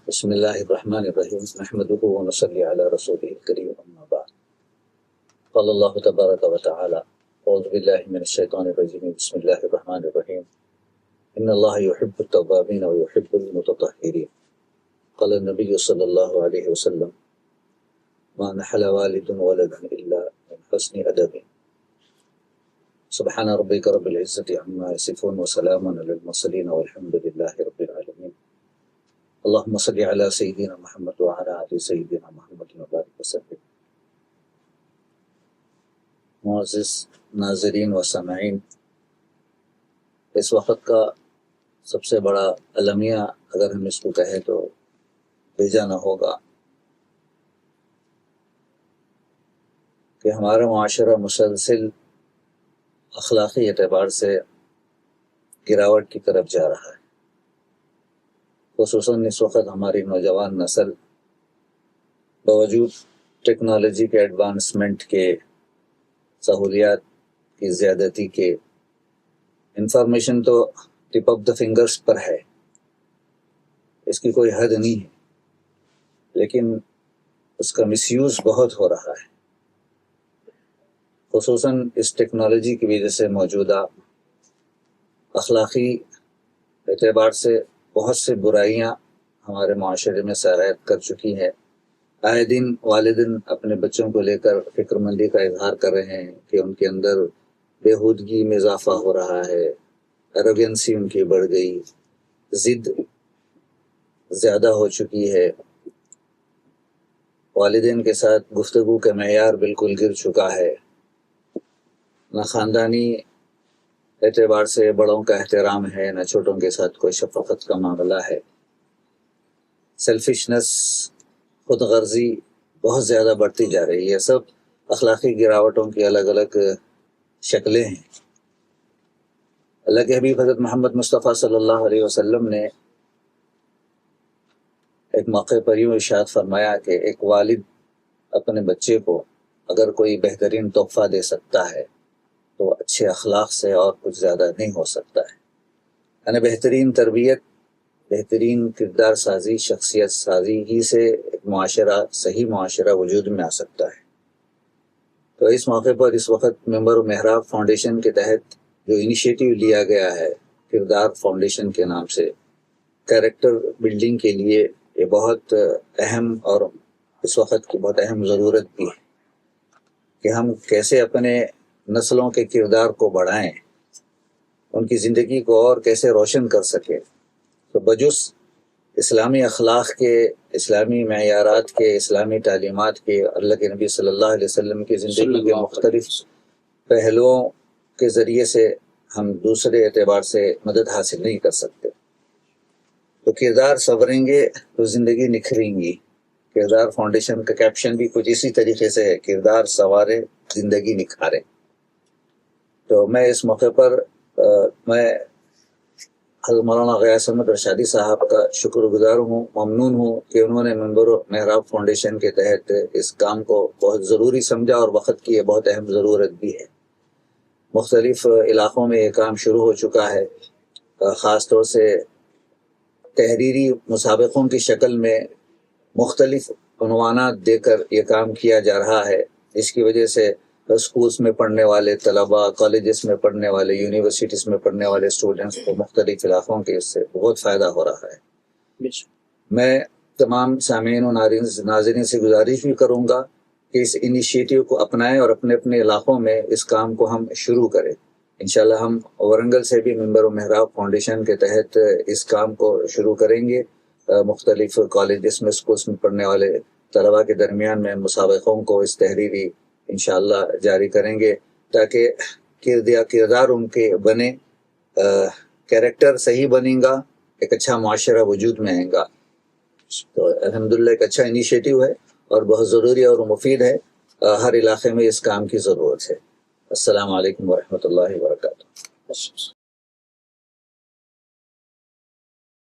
بسم اللہ الرحمن الرحیم نحمدہ ونصلی علی رسولہ الکریم اما بعد قال اللہ تبارک و تعالی اعوذ باللہ من الشیطان الرجیم بسم اللہ الرحمن الرحیم ان اللہ یحب التوابین ویحب المتطہرین قال النبی صلی اللہ علیہ وسلم ما نحل والد ولدا الا من حسن ادب سبحان ربک رب العزة عما یصفون وسلام علی المرسلین والحمد للہ رب العالمین اللہم صلی علی سیدنا محمد وعلی آل سیدنا محمد وبارک وسلم۔ معزز ناظرین و سامعین، اس وقت کا سب سے بڑا المیہ اگر ہم اس کو کہیں تو بھیجا نہ ہوگا کہ ہمارا معاشرہ مسلسل اخلاقی اعتبار سے گراوٹ کی طرف جا رہا ہے۔ خصوصاً اس وقت ہماری نوجوان نسل باوجود ٹیکنالوجی کے ایڈوانسمنٹ کے، سہولیات کی زیادتی کے، انفارمیشن تو ٹپ آف دا فنگرز پر ہے، اس کی کوئی حد نہیں ہے، لیکن اس کا مس یوز بہت ہو رہا ہے۔ خصوصاً اس ٹیکنالوجی کی وجہ سے موجودہ اخلاقی اعتبار سے بہت سے برائیاں ہمارے معاشرے میں سرایت کر چکی ہیں۔ آئے دن والدین اپنے بچوں کو لے کر فکر مندی کا اظہار کر رہے ہیں کہ ان کے اندر بےہودگی میں اضافہ ہو رہا ہے، ایروگنسی ان کی بڑھ گئی، ضد زیادہ ہو چکی ہے، والدین کے ساتھ گفتگو کا معیار بالکل گر چکا ہے، نہ خاندانی اعتبار سے بڑوں کا احترام ہے، نہ چھوٹوں کے ساتھ کوئی شفقت کا معاملہ ہے۔ سیلفشنس، خود غرضی بہت زیادہ بڑھتی جا رہی ہے۔ سب اخلاقی گراوٹوں کی الگ الگ شکلیں ہیں۔ اللہ کے حبیب حضرت محمد مصطفیٰ صلی اللہ علیہ وسلم نے ایک موقع پر یوں ارشاد فرمایا کہ ایک والد اپنے بچے کو اگر کوئی بہترین تحفہ دے سکتا ہے تو اچھے اخلاق سے اور کچھ زیادہ نہیں ہو سکتا ہے۔ یعنی بہترین تربیت، بہترین کردار سازی، شخصیت سازی ہی سے ایک معاشرہ، صحیح معاشرہ وجود میں آ سکتا ہے۔ تو اس موقع پر اس وقت منبر و محراب فاؤنڈیشن کے تحت جو انیشیٹو لیا گیا ہے کردار فاؤنڈیشن کے نام سے، کیریکٹر بلڈنگ کے لیے یہ بہت اہم اور اس وقت کی بہت اہم ضرورت بھی ہے کہ ہم کیسے اپنے نسلوں کے کردار کو بڑھائیں، ان کی زندگی کو اور کیسے روشن کر سکیں۔ تو بجز اسلامی اخلاق کے، اسلامی معیارات کے، اسلامی تعلیمات کے، اللہ کے نبی صلی اللہ علیہ وسلم کی زندگی کے مختلف پہلوؤں کے ذریعے سے ہم دوسرے اعتبار سے مدد حاصل نہیں کر سکتے۔ تو کردار سنوریں گے تو زندگی نکھریں گی۔ کردار فاؤنڈیشن کا کیپشن بھی کچھ اسی طریقے سے ہے، کردار سنوارے زندگی نکھارے۔ تو میں اس موقع پر میں حضرت مولانا غیاث احمد رشادی صاحب کا شکر گزار ہوں، ممنون ہوں کہ انہوں نے منبر و محراب فاؤنڈیشن کے تحت اس کام کو بہت ضروری سمجھا، اور وقت کی یہ بہت اہم ضرورت بھی ہے۔ مختلف علاقوں میں یہ کام شروع ہو چکا ہے، خاص طور سے تحریری مسابقوں کی شکل میں مختلف عنوانات دے کر یہ کام کیا جا رہا ہے، جس کی وجہ سے اسکولز میں پڑھنے والے طلباء، کالجز میں پڑھنے والے، یونیورسٹیز میں پڑھنے والے اسٹوڈنٹس کو مختلف علاقوں کے اس سے بہت فائدہ ہو رہا ہے۔ میں تمام سامعین و ناظرین سے گزارش بھی کروں گا کہ اس انیشیٹو کو اپنائیں اور اپنے اپنے علاقوں میں اس کام کو ہم شروع کریں۔ انشاءاللہ ہم ورنگل سے بھی منبر و محراب فاؤنڈیشن کے تحت اس کام کو شروع کریں گے۔ مختلف کالجز میں، اسکولز میں پڑھنے والے طلباء کے درمیان میں مسابقوں کو اس تحریری انشاءاللہ جاری کریں گے، تاکہ کردار ان کے بنے، کیریکٹر صحیح بنے گا، ایک اچھا معاشرہ وجود میں آئے گا۔ تو الحمدللہ ایک اچھا انیشیٹو ہے اور بہت ضروری اور مفید ہے۔ ہر علاقے میں اس کام کی ضرورت ہے۔ السلام علیکم ورحمۃ اللہ وبرکاتہ۔